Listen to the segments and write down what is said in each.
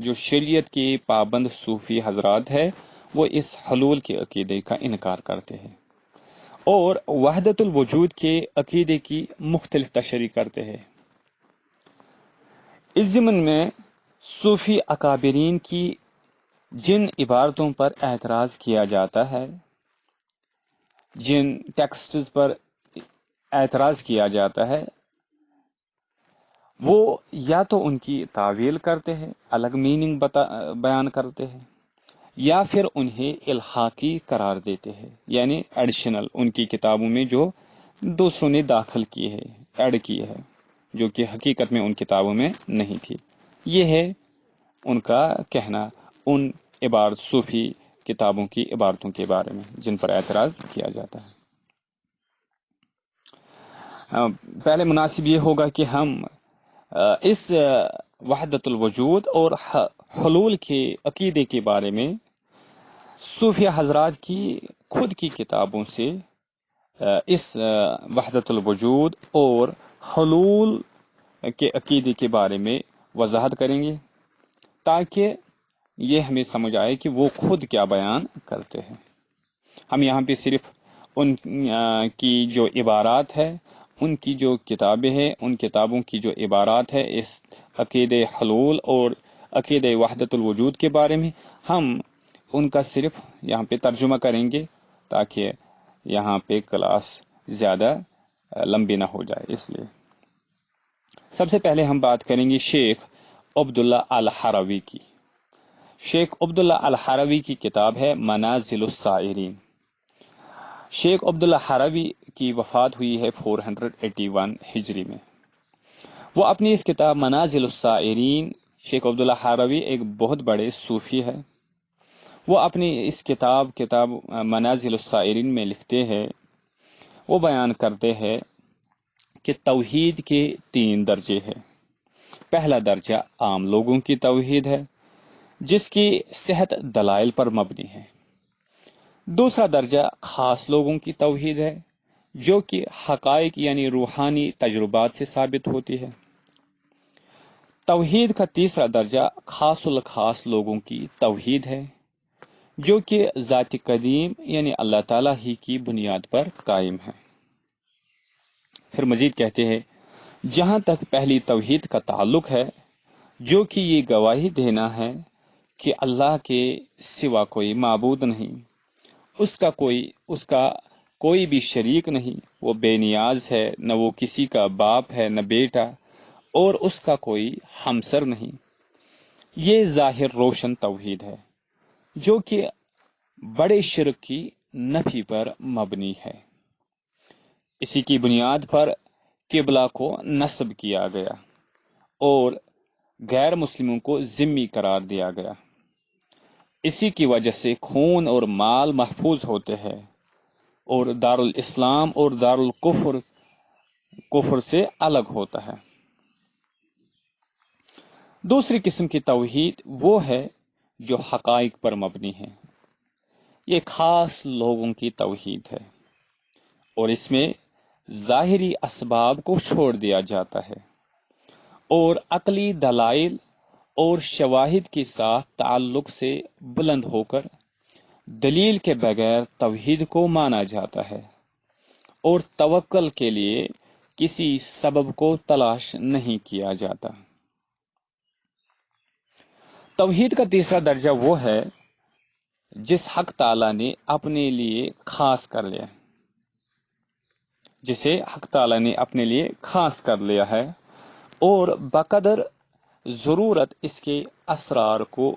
جو شریعت کے پابند صوفی حضرات ہے وہ اس حلول کے عقیدے کا انکار کرتے ہیں اور وحدت الوجود کے عقیدے کی مختلف تشریح کرتے ہیں۔ اس ضمن میں صوفی اکابرین کی جن عبارتوں پر اعتراض کیا جاتا ہے، جن ٹیکسٹز پر اعتراض کیا جاتا ہے، وہ یا تو ان کی تعویل کرتے ہیں، الگ میننگ بیان کرتے ہیں، یا پھر انہیں الحاقی قرار دیتے ہیں، یعنی ایڈیشنل ان کی کتابوں میں جو دوسروں نے داخل کی ہے، ایڈ کی ہے، جو کہ حقیقت میں ان کتابوں میں نہیں تھی۔ یہ ہے ان کا کہنا ان صوفی کتابوں کی عبارتوں کے بارے میں جن پر اعتراض کیا جاتا ہے۔ پہلے مناسب یہ ہوگا کہ ہم اس وحدت الوجود اور حلول کے عقیدے کے بارے میں صوفیہ حضرات کی خود کی کتابوں سے اس وحدت الوجود اور حلول کے عقیدے کے بارے میں وضاحت کریں گے تاکہ یہ ہمیں سمجھ آئے کہ وہ خود کیا بیان کرتے ہیں۔ ہم یہاں پہ صرف ان کی جو عبارات ہے، ان کی جو کتابیں ہیں، ان کتابوں کی جو عبارات ہے اس عقید حلول اور عقید وحدت الوجود کے بارے میں، ہم ان کا صرف یہاں پہ ترجمہ کریں گے تاکہ یہاں پہ کلاس زیادہ لمبی نہ ہو جائے۔ اس لیے سب سے پہلے ہم بات کریں گے شیخ عبداللہ الحروی کی۔ شیخ عبداللہ الحروی کی کتاب ہے منازل السائرین۔ شیخ عبداللہ حروی کی وفات ہوئی ہے 481 ہجری میں۔ وہ اپنی اس کتاب منازل السائرین، شیخ عبداللہ حروی ایک بہت بڑے صوفی ہے، وہ اپنی اس کتاب منازل السائرین میں لکھتے ہیں، وہ بیان کرتے ہیں کہ توحید کے 3 درجے ہیں۔ پہلا درجہ عام لوگوں کی توحید ہے جس کی صحت دلائل پر مبنی ہے۔ دوسرا درجہ خاص لوگوں کی توحید ہے جو کہ حقائق یعنی روحانی تجربات سے ثابت ہوتی ہے۔ توحید کا تیسرا درجہ خاص الخاص لوگوں کی توحید ہے جو کہ ذات قدیم یعنی اللہ تعالیٰ ہی کی بنیاد پر قائم ہے۔ پھر مزید کہتے ہیں جہاں تک پہلی توحید کا تعلق ہے جو کہ یہ گواہی دینا ہے کہ اللہ کے سوا کوئی معبود نہیں، اس کا کوئی بھی شریک نہیں، وہ بے نیاز ہے، نہ وہ کسی کا باپ ہے نہ بیٹا، اور اس کا کوئی ہمسر نہیں، یہ ظاہر روشن توحید ہے جو کہ بڑے شرک کی نفی پر مبنی ہے۔ اسی کی بنیاد پر قبلہ کو نصب کیا گیا اور غیر مسلموں کو ذمی قرار دیا گیا۔ اسی کی وجہ سے خون اور مال محفوظ ہوتے ہیں اور دارالاسلام اور کفر سے الگ ہوتا ہے۔ دوسری قسم کی توحید وہ ہے جو حقائق پر مبنی ہے، یہ خاص لوگوں کی توحید ہے اور اس میں ظاہری اسباب کو چھوڑ دیا جاتا ہے اور عقلی دلائل اور شواہد کے ساتھ تعلق سے بلند ہو کر دلیل کے بغیر توحید کو مانا جاتا ہے اور توکل کے لیے کسی سبب کو تلاش نہیں کیا جاتا۔ توحید کا تیسرا درجہ وہ ہے جس حق تعالیٰ نے اپنے لیے خاص کر لیا، جسے حق تعالیٰ نے اپنے لیے خاص کر لیا ہے اور بقدر ضرورت اس کے اسرار کو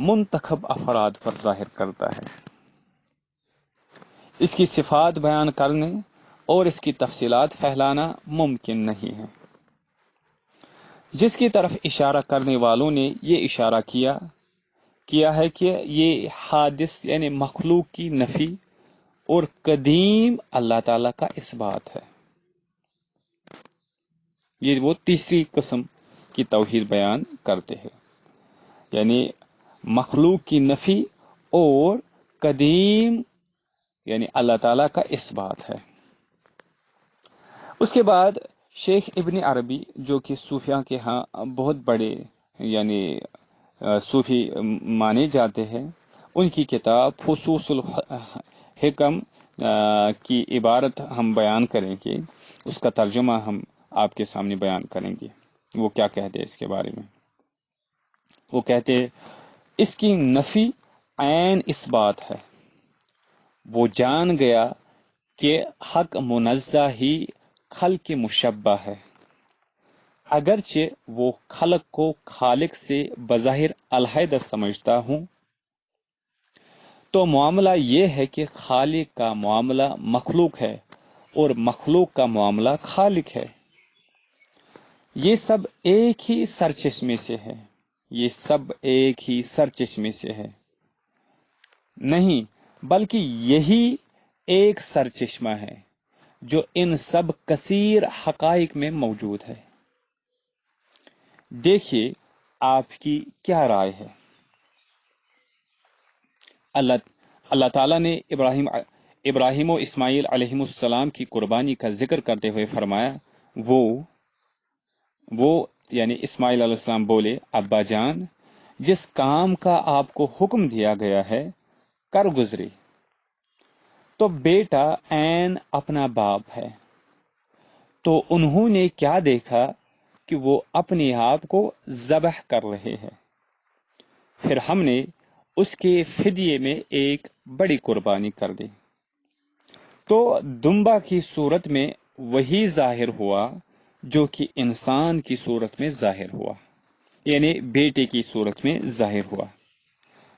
منتخب افراد پر ظاہر کرتا ہے۔ اس کی صفات بیان کرنے اور اس کی تفصیلات پھیلانا ممکن نہیں ہے۔ جس کی طرف اشارہ کرنے والوں نے یہ اشارہ کیا ہے کہ یہ حادث یعنی مخلوق کی نفی اور قدیم اللہ تعالیٰ کا اثبات ہے۔ یہ وہ تیسری قسم کی توحید بیان کرتے ہیں، یعنی مخلوق کی نفی اور قدیم یعنی اللہ تعالیٰ کا اثبات ہے۔ اس کے بعد شیخ ابن عربی جو کہ صوفیہ کے ہاں بہت بڑے یعنی صوفی مانے جاتے ہیں، ان کی کتاب فصوص الحکم کی عبارت ہم بیان کریں گے، اس کا ترجمہ ہم آپ کے سامنے بیان کریں گے۔ وہ کیا کہتے ہیں اس کے بارے میں؟ وہ کہتے ہیں اس کی نفی عین اس بات ہے، وہ جان گیا کہ حق منزہ ہی خلق مشبہ ہے، اگرچہ وہ خلق کو خالق سے بظاہر علیحدہ سمجھتا ہوں، تو معاملہ یہ ہے کہ خالق کا معاملہ مخلوق ہے اور مخلوق کا معاملہ خالق ہے۔ یہ سب ایک ہی سرچشمے سے ہے، یہ سب ایک ہی سرچشمے سے ہے، نہیں بلکہ یہی ایک سرچشمہ ہے جو ان سب کثیر حقائق میں موجود ہے۔ دیکھیے آپ کی کیا رائے ہے؟ اللہ تعالیٰ نے ابراہیم و اسماعیل علیہ السلام کی قربانی کا ذکر کرتے ہوئے فرمایا، وہ یعنی اسماعیل علیہ السلام بولے، ابا جان جس کام کا آپ کو حکم دیا گیا ہے کر گزرے۔ تو بیٹا عین اپنا باپ ہے، تو انہوں نے کیا دیکھا کہ وہ اپنے آپ کو ذبح کر رہے ہیں، پھر ہم نے اس کے فدیے میں ایک بڑی قربانی کر دی۔ تو دمبا کی صورت میں وہی ظاہر ہوا جو کہ انسان کی صورت میں ظاہر ہوا، یعنی بیٹے کی صورت میں ظاہر ہوا،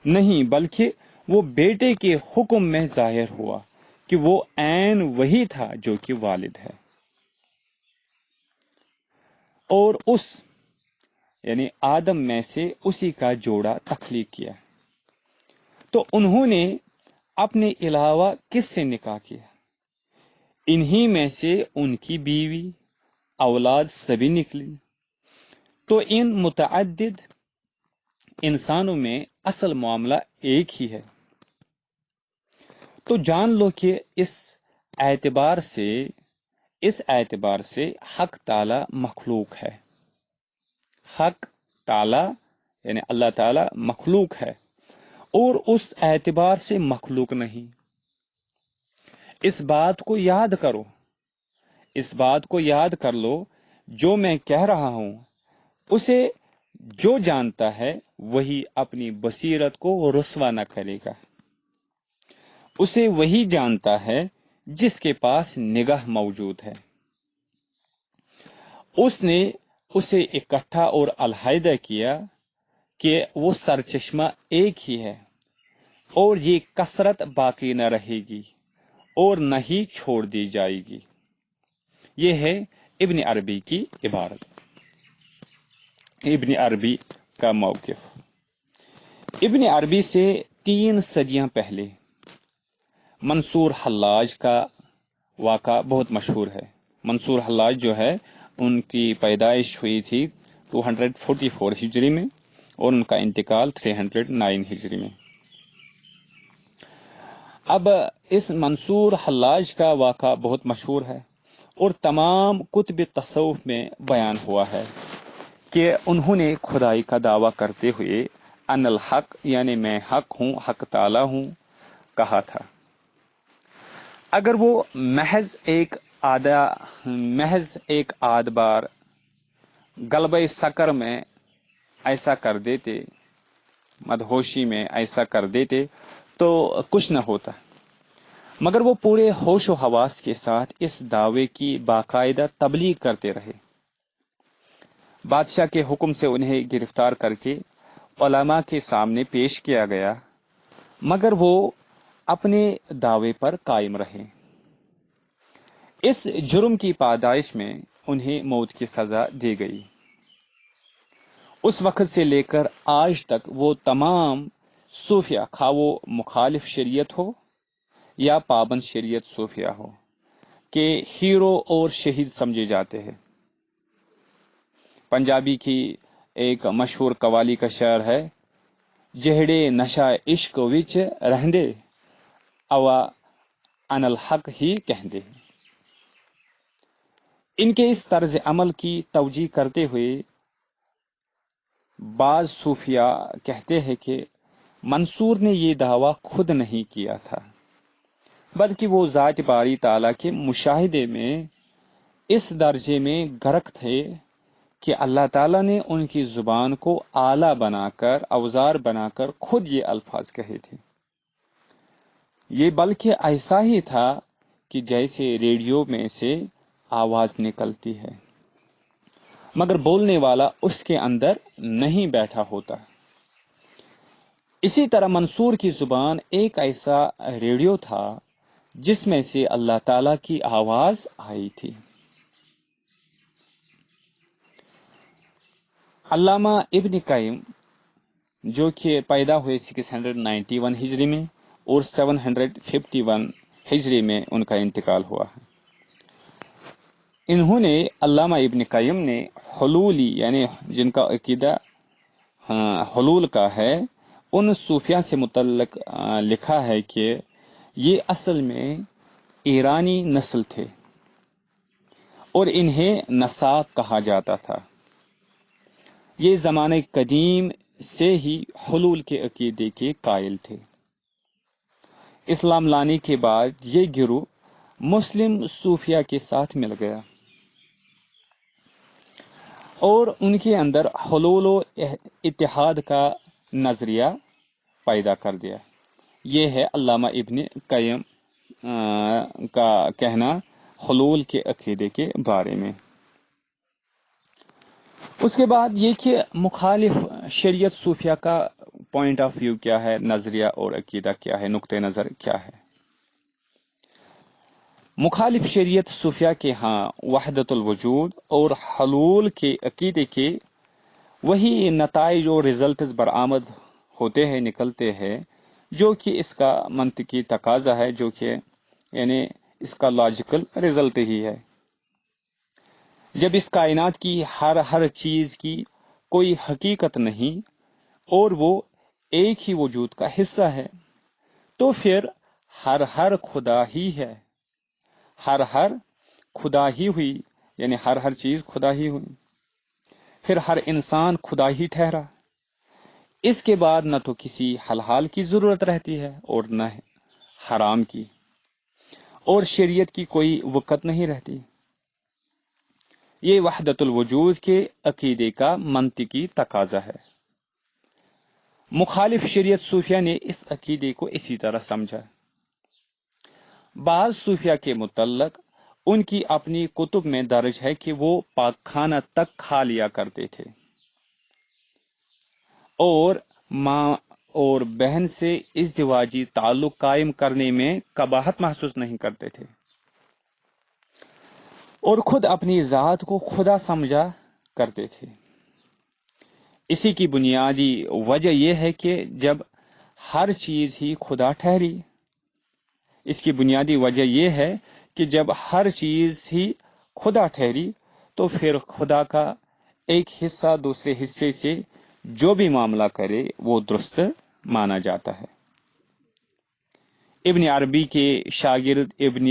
نہیں بلکہ وہ بیٹے کے حکم میں ظاہر ہوا کہ وہ عین وہی تھا جو کہ والد ہے، اور اس یعنی آدم میں سے اسی کا جوڑا تخلیق کیا۔ تو انہوں نے اپنے علاوہ کس سے نکاح کیا؟ انہی میں سے ان کی بیوی اولاد سبھی نکلی۔ تو ان متعدد انسانوں میں اصل معاملہ ایک ہی ہے۔ تو جان لو کہ اس اعتبار سے حق تعالی مخلوق ہے، حق تعالی یعنی اللہ تعالی مخلوق ہے، اور اس اعتبار سے مخلوق نہیں۔ اس بات کو یاد کرو، اس بات کو یاد کر لو، جو میں کہہ رہا ہوں اسے جو جانتا ہے وہی اپنی بصیرت کو رسوا نہ کرے گا، اسے وہی جانتا ہے جس کے پاس نگاہ موجود ہے۔ اس نے اسے اکٹھا اور علیحدہ کیا کہ وہ سرچشمہ ایک ہی ہے، اور یہ کثرت باقی نہ رہے گی اور نہ ہی چھوڑ دی جائے گی۔ یہ ہے ابن عربی کی عبارت، ابن عربی کا موقف۔ ابن عربی سے 3 صدیاں پہلے منصور حلاج کا واقعہ بہت مشہور ہے۔ منصور حلاج جو ہے ان کی پیدائش ہوئی تھی 244 ہجری میں اور ان کا انتقال 309 ہجری میں۔ اب اس منصور حلاج کا واقعہ بہت مشہور ہے اور تمام کتب تصوف میں بیان ہوا ہے کہ انہوں نے خدائی کا دعویٰ کرتے ہوئے ان الحق یعنی میں حق ہوں، حق تعالی ہوں کہا تھا۔ اگر وہ محض ایک آدھ بار غلبہ سکر میں ایسا کر دیتے، مدہوشی میں ایسا کر دیتے تو کچھ نہ ہوتا، مگر وہ پورے ہوش و حواس کے ساتھ اس دعوے کی باقاعدہ تبلیغ کرتے رہے۔ بادشاہ کے حکم سے انہیں گرفتار کر کے علماء کے سامنے پیش کیا گیا، مگر وہ اپنے دعوے پر قائم رہے۔ اس جرم کی پاداش میں انہیں موت کی سزا دی گئی۔ اس وقت سے لے کر آج تک وہ تمام صوفیہ، خواہ وہ مخالف شریعت ہو یا پابند شریعت صوفیہ ہو، کہ ہیرو اور شہید سمجھے جاتے ہیں۔ پنجابی کی ایک مشہور قوالی کا شعر ہے، جہڑے نشہ عشق وچ رہندے اوا ان الحق ہی کہندے۔ ان کے اس طرز عمل کی توجیہ کرتے ہوئے بعض صوفیہ کہتے ہیں کہ منصور نے یہ دعویٰ خود نہیں کیا تھا، بلکہ وہ ذات باری تعالیٰ کے مشاہدے میں اس درجے میں غرق تھے کہ اللہ تعالیٰ نے ان کی زبان کو آلہ بنا کر، اوزار بنا کر خود یہ الفاظ کہے تھے۔ یہ بلکہ ایسا ہی تھا کہ جیسے ریڈیو میں سے آواز نکلتی ہے، مگر بولنے والا اس کے اندر نہیں بیٹھا ہوتا۔ اسی طرح منصور کی زبان ایک ایسا ریڈیو تھا جس میں سے اللہ تعالیٰ کی آواز آئی تھی۔ علامہ ابن قیم جو کہ پیدا ہوئے 691 ہجری میں اور 751 ہجری میں ان کا انتقال ہوا ہے، انہوں نے علامہ ابن قیم نے حلولی یعنی جن کا عقیدہ حلول کا ہے، ان صوفیہ سے متعلق لکھا ہے کہ یہ اصل میں ایرانی نسل تھے اور انہیں نساک کہا جاتا تھا۔ یہ زمانے قدیم سے ہی حلول کے عقیدے کے قائل تھے۔ اسلام لانے کے بعد یہ گروہ مسلم صوفیہ کے ساتھ مل گیا اور ان کے اندر حلول و اتحاد کا نظریہ پیدا کر دیا۔ یہ ہے علامہ ابن قیم کا کہنا حلول کے عقیدے کے بارے میں۔ اس کے بعد یہ کہ مخالف شریعت صوفیہ کا پوائنٹ آف ویو کیا ہے، نظریہ اور عقیدہ کیا ہے، نقطہ نظر کیا ہے۔ مخالف شریعت صوفیہ کے ہاں وحدت الوجود اور حلول کے عقیدے کے وہی نتائج اور ریزلٹس برآمد ہوتے ہیں، نکلتے ہیں، جو کہ اس کا منطقی تقاضا ہے، جو کہ یعنی اس کا لاجیکل ریزلٹ ہی ہے۔ جب اس کائنات کی ہر چیز کی کوئی حقیقت نہیں اور وہ ایک ہی وجود کا حصہ ہے، تو پھر ہر خدا ہی ہے، ہر خدا ہی ہوئی، یعنی ہر چیز خدا ہی ہوئی، پھر ہر انسان خدا ہی ٹھہرا۔ اس کے بعد نہ تو کسی حلال کی ضرورت رہتی ہے اور نہ حرام کی، اور شریعت کی کوئی وقت نہیں رہتی۔ یہ وحدت الوجود کے عقیدے کا منطقی تقاضا ہے۔ مخالف شریعت صوفیہ نے اس عقیدے کو اسی طرح سمجھا۔ بعض صوفیہ کے متعلق ان کی اپنی کتب میں درج ہے کہ وہ پاک خانہ تک کھا لیا کرتے تھے اور ماں اور بہن سے ازدواجی تعلق قائم کرنے میں قباحت محسوس نہیں کرتے تھے، اور خود اپنی ذات کو خدا سمجھا کرتے تھے۔ اسی کی بنیادی وجہ یہ ہے کہ جب ہر چیز ہی خدا ٹھہری، اس کی بنیادی وجہ یہ ہے کہ جب ہر چیز ہی خدا ٹھہری تو پھر خدا کا ایک حصہ دوسرے حصے سے جو بھی معاملہ کرے وہ درست مانا جاتا ہے۔ ابن عربی کے شاگرد ابن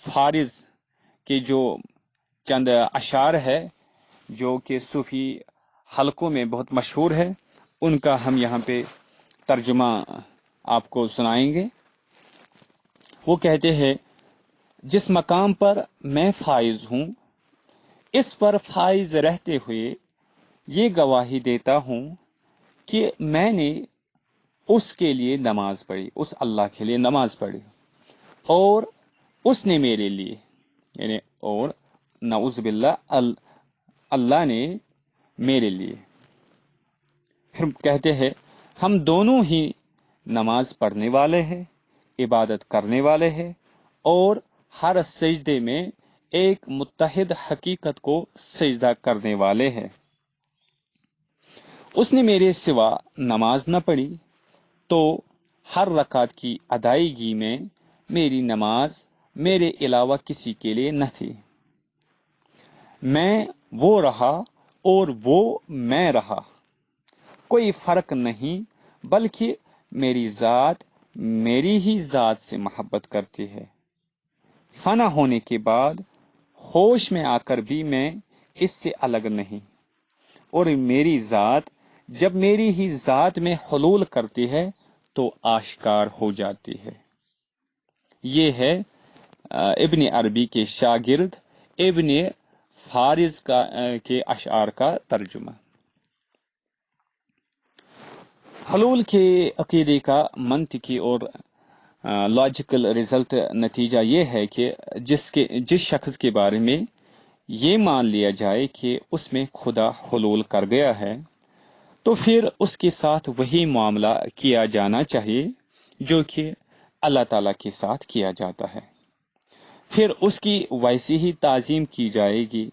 فارض کے جو چند اشعار ہے جو کہ صوفی حلقوں میں بہت مشہور ہے، ان کا ہم یہاں پہ ترجمہ آپ کو سنائیں گے۔ وہ کہتے ہیں، جس مقام پر میں فائز ہوں اس پر فائز رہتے ہوئے یہ گواہی دیتا ہوں کہ میں نے اس کے لیے نماز پڑھی، اس اللہ کے لیے نماز پڑھی، اور اس نے میرے لیے یعنی اور نعوذ باللہ اللہ نے میرے لیے۔ پھر کہتے ہیں، ہم دونوں ہی نماز پڑھنے والے ہیں، عبادت کرنے والے ہیں، اور ہر سجدے میں ایک متحد حقیقت کو سجدہ کرنے والے ہیں۔ اس نے میرے سوا نماز نہ پڑھی تو ہر رکعت کی ادائیگی میں میری نماز میرے علاوہ کسی کے لیے نہ تھی۔ میں وہ رہا اور وہ میں رہا، کوئی فرق نہیں، بلکہ میری ذات میری ہی ذات سے محبت کرتی ہے۔ فنا ہونے کے بعد ہوش میں آ کر بھی میں اس سے الگ نہیں، اور میری ذات جب میری ہی ذات میں حلول کرتی ہے تو آشکار ہو جاتی ہے۔ یہ ہے ابن عربی کے شاگرد ابن فارز کے اشعار کا ترجمہ۔ حلول کے عقیدے کا منطقی اور لاجیکل رزلٹ نتیجہ یہ ہے کہ جس شخص کے بارے میں یہ مان لیا جائے کہ اس میں خدا حلول کر گیا ہے تو پھر اس کے ساتھ وہی معاملہ کیا جانا چاہیے جو کہ اللہ تعالیٰ کے ساتھ کیا جاتا ہے۔ پھر اس کی ویسی ہی تعظیم کی جائے گی،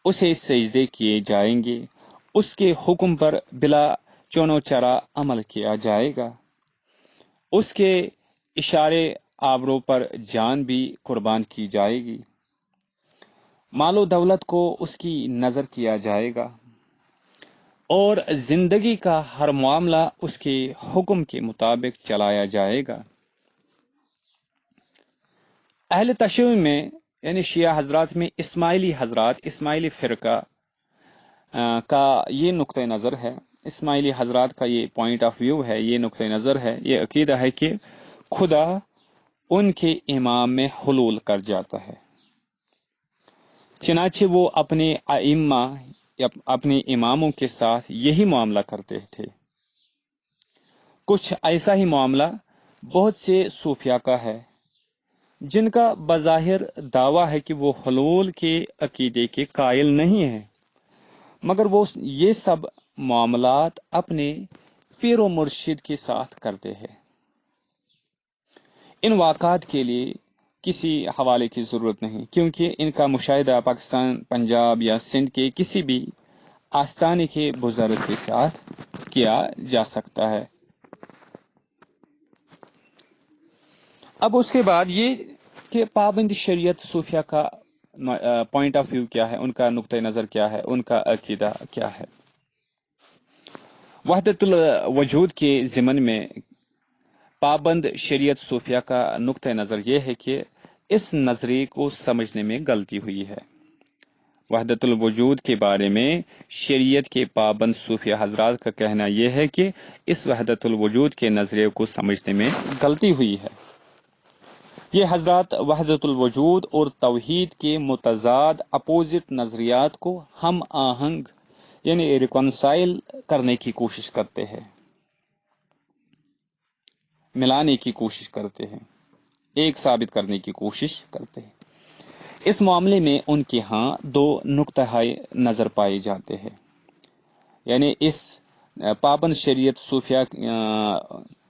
اسے سجدے کیے جائیں گے، اس کے حکم پر بلا چونو چرا عمل کیا جائے گا، اس کے اشارے آوروں پر جان بھی قربان کی جائے گی، مال و دولت کو اس کی نظر کیا جائے گا، اور زندگی کا ہر معاملہ اس کے حکم کے مطابق چلایا جائے گا۔ اہل تشیع میں یعنی شیعہ حضرات میں اسماعیلی فرقہ کا یہ نقطہ نظر ہے، اسماعیلی حضرات کا یہ پوائنٹ آف ویو ہے، یہ نقطہ نظر ہے، یہ عقیدہ ہے کہ خدا ان کے امام میں حلول کر جاتا ہے، چنانچہ وہ اپنے ائمہ یا اپنے اماموں کے ساتھ یہی معاملہ کرتے تھے۔ کچھ ایسا ہی معاملہ بہت سے صوفیاء کا ہے جن کا بظاہر دعویٰ ہے کہ وہ حلول کے عقیدے کے قائل نہیں ہیں، مگر وہ یہ سب معاملات اپنے پیر و مرشد کے ساتھ کرتے ہیں۔ ان واقعات کے لیے کسی حوالے کی ضرورت نہیں، کیونکہ ان کا مشاہدہ پاکستان، پنجاب یا سندھ کے کسی بھی آستانے کے بزرگ کے ساتھ کیا جا سکتا ہے۔ اب اس کے بعد یہ کہ پابند شریعت صوفیہ کا پوائنٹ آف ویو کیا ہے، ان کا نقطہ نظر کیا ہے، ان کا عقیدہ کیا ہے۔ وحدت الوجود کے ضمن میں پابند شریعت صوفیہ کا نقطہ نظر یہ ہے کہ اس نظریے کو سمجھنے میں غلطی ہوئی ہے۔ وحدت الوجود کے بارے میں شریعت کے پابند صوفیہ حضرات کا کہنا یہ ہے کہ اس وحدت الوجود کے نظریے کو سمجھنے میں غلطی ہوئی ہے۔ یہ حضرات وحدت الوجود اور توحید کے متضاد اپوزٹ نظریات کو ہم آہنگ یعنی ریکونسائل کرنے کی کوشش کرتے ہیں، ملانے کی کوشش کرتے ہیں، ایک ثابت کرنے کی کوشش کرتے ہیں۔ اس معاملے میں ان کے ہاں دو نقطہ نظر پائے جاتے ہیں، یعنی اس پابند شریعت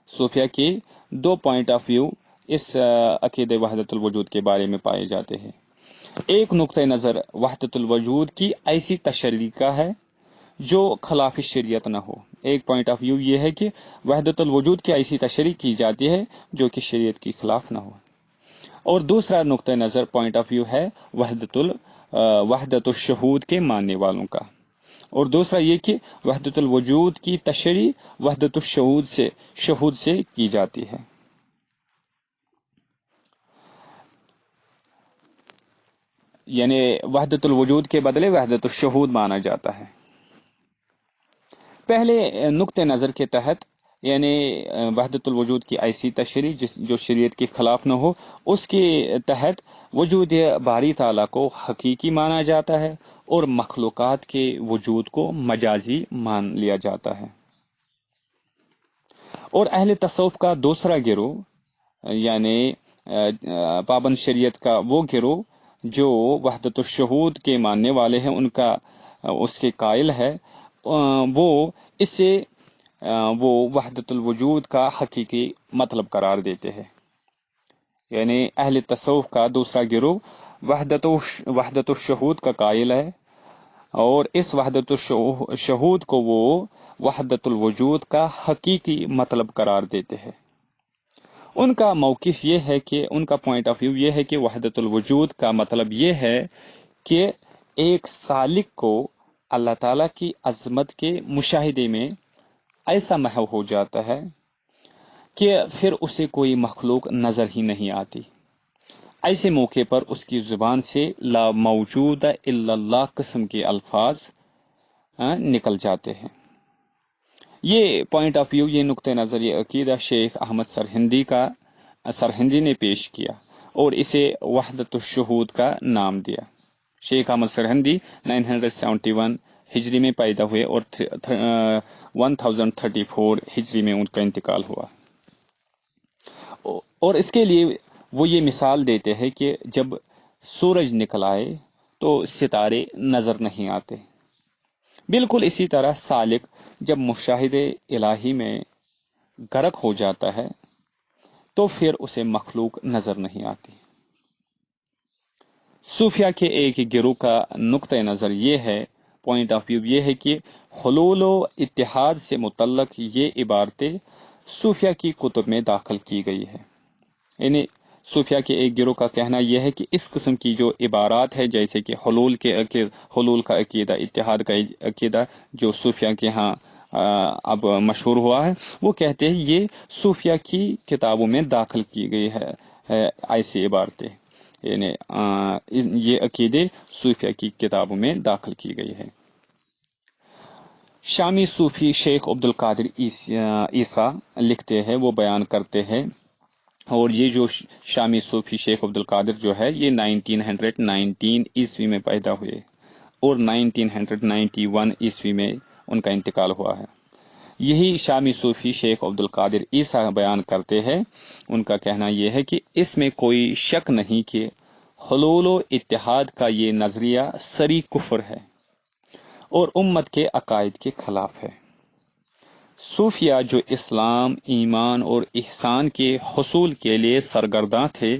صوفیہ کے دو پوائنٹ آف ویو اس عقید وحدت الوجود کے بارے میں پائے جاتے ہیں۔ ایک نقطہ نظر وحدت الوجود کی ایسی تشریح کا ہے جو خلاف شریعت نہ ہو۔ ایک پوائنٹ آف ویو یہ ہے کہ وحدت الوجود کی ایسی تشریح کی جاتی ہے جو کہ شریعت کے خلاف نہ ہو، اور دوسرا نقطہ نظر پوائنٹ آف ویو ہے وحدت الشہود کے ماننے والوں کا، اور دوسرا یہ کہ وحدت الوجود کی تشریح وحدت الشہود سے کی جاتی ہے۔ یعنی وحدت الوجود کے بدلے وحدت الشہود مانا جاتا ہے۔ پہلے نقطہ نظر کے تحت یعنی وحدت الوجود کی ایسی تشریح جو شریعت کے خلاف نہ ہو، اس کے تحت وجود باری تعالیٰ کو حقیقی مانا جاتا ہے اور مخلوقات کے وجود کو مجازی مان لیا جاتا ہے۔ اور اہل تصوف کا دوسرا گروہ یعنی پابند شریعت کا وہ گروہ جو وحدت الشہود کے ماننے والے ہیں، اس کے قائل ہے، وہ وحدت الوجود کا حقیقی مطلب قرار دیتے ہیں۔ یعنی اہل تصوف کا دوسرا گروہ وحدت الشہود کا قائل ہے، اور اس وحدت الشہود کو وہ وحدت الوجود کا حقیقی مطلب قرار دیتے ہیں۔ ان کا موقف یہ ہے کہ ان کا پوائنٹ آف ویو یہ ہے کہ وحدت الوجود کا مطلب یہ ہے کہ ایک سالک کو اللہ تعالیٰ کی عظمت کے مشاہدے میں ایسا محو ہو جاتا ہے کہ پھر اسے کوئی مخلوق نظر ہی نہیں آتی۔ ایسے موقع پر اس کی زبان سے لا موجود الا اللہ قسم کے الفاظ نکل جاتے ہیں، یہ پوائنٹ آف ویو، یہ نقطۂ نظر، یہ عقیدہ شیخ احمد سرہندی نے پیش کیا اور اسے وحدت الشہود کا نام دیا۔ شیخ احمد سرہندی 971 ہجری میں پیدا ہوئے اور 1034 ہجری میں ان کا انتقال ہوا، اور اس کے لیے وہ یہ مثال دیتے ہیں کہ جب سورج نکل آئے تو ستارے نظر نہیں آتے، بالکل اسی طرح سالک جب مشاہدے الہی میں غرق ہو جاتا ہے تو پھر اسے مخلوق نظر نہیں آتی۔ صوفیہ کے ایک گروہ کا نقطۂ نظر یہ ہے، پوائنٹ آف ویو یہ ہے کہ حلول و اتحاد سے متعلق یہ عبارتیں صوفیہ کی کتب میں داخل کی گئی ہے۔ یعنی صوفیہ کے ایک گروہ کا کہنا یہ ہے کہ اس قسم کی جو عبارات ہے، جیسے کہ حلول کا عقیدہ، اتحاد کا عقیدہ جو صوفیہ کے ہاں اب مشہور ہوا ہے، وہ کہتے ہیں یہ صوفیہ کی کتابوں میں داخل کی گئی ہے ایسی عبارتیں، یعنی یہ عقیدے صوفیہ کی کتابوں میں داخل کی گئی ہے۔ شامی صوفی شیخ عبد القادر عیسیٰ لکھتے ہیں، وہ بیان کرتے ہیں، اور یہ جو شامی صوفی شیخ عبد القادر جو ہے یہ 1919 عیسوی میں پیدا ہوئے اور 1991 عیسوی میں ان کا انتقال ہوا ہے۔ یہی شامی صوفی شیخ عبد القادر عیسیٰ بیان کرتے ہیں، ان کا کہنا یہ ہے کہ اس میں کوئی شک نہیں کہ حلول و اتحاد کا یہ نظریہ سری کفر ہے اور امت کے عقائد کے خلاف ہے۔ صوفیہ جو اسلام، ایمان اور احسان کے حصول کے لیے سرگرداں تھے،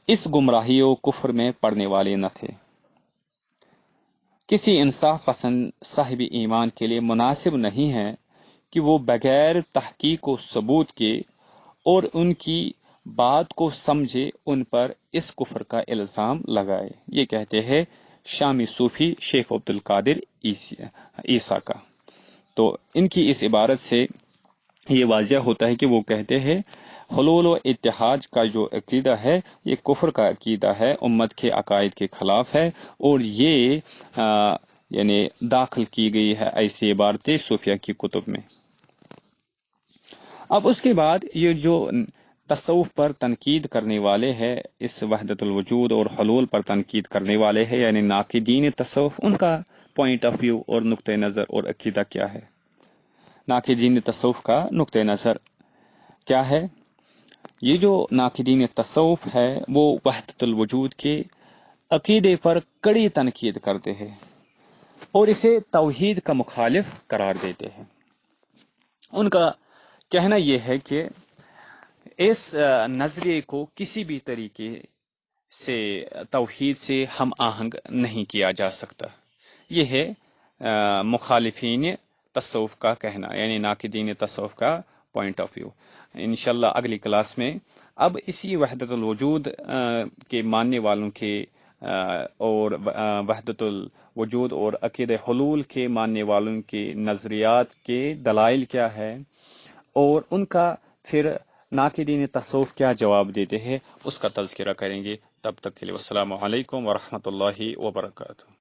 اس گمراہی و کفر میں پڑنے والے نہ تھے۔ کسی انصاف پسند صاحب ایمان کے لیے مناسب نہیں ہے کہ وہ بغیر تحقیق و ثبوت کے اور ان کی بات کو سمجھے ان پر اس کفر کا الزام لگائے۔ یہ کہتے ہیں شامی صوفی شیخ عبد القادر عیسیٰ کا۔ تو ان کی اس عبارت سے یہ واضح ہوتا ہے کہ وہ کہتے ہیں حلول و اتحاد کا جو عقیدہ ہے یہ کفر کا عقیدہ ہے، امت کے عقائد کے خلاف ہے، اور یہ یعنی داخل کی گئی ہے ایسی عبارتیں صوفیہ کی کتب میں۔ اب اس کے بعد یہ جو تصوف پر تنقید کرنے والے ہیں، اس وحدت الوجود اور حلول پر تنقید کرنے والے ہیں، یعنی ناقدین تصوف، ان کا پوائنٹ آف ویو اور نقطۂ نظر اور عقیدہ کیا ہے؟ ناقدین تصوف کا نقطۂ نظر کیا ہے؟ یہ جو ناقدین تصوف ہے وہ وحدت الوجود کے عقیدے پر کڑی تنقید کرتے ہیں اور اسے توحید کا مخالف قرار دیتے ہیں۔ ان کا کہنا یہ ہے کہ اس نظریے کو کسی بھی طریقے سے توحید سے ہم آہنگ نہیں کیا جا سکتا۔ یہ ہے مخالفین تصوف کا کہنا، یعنی ناقدین تصوف کا پوائنٹ آف ویو۔ انشاءاللہ اگلی کلاس میں اب اسی وحدت الوجود کے ماننے والوں کے اور وحدت الوجود اور عقید حلول کے ماننے والوں کے نظریات کے دلائل کیا ہے اور ان کا پھر ناقدین تصوف کیا جواب دیتے ہیں، اس کا تذکرہ کریں گے۔ تب تک کے لیے السلام علیکم ورحمۃ اللہ وبرکاتہ۔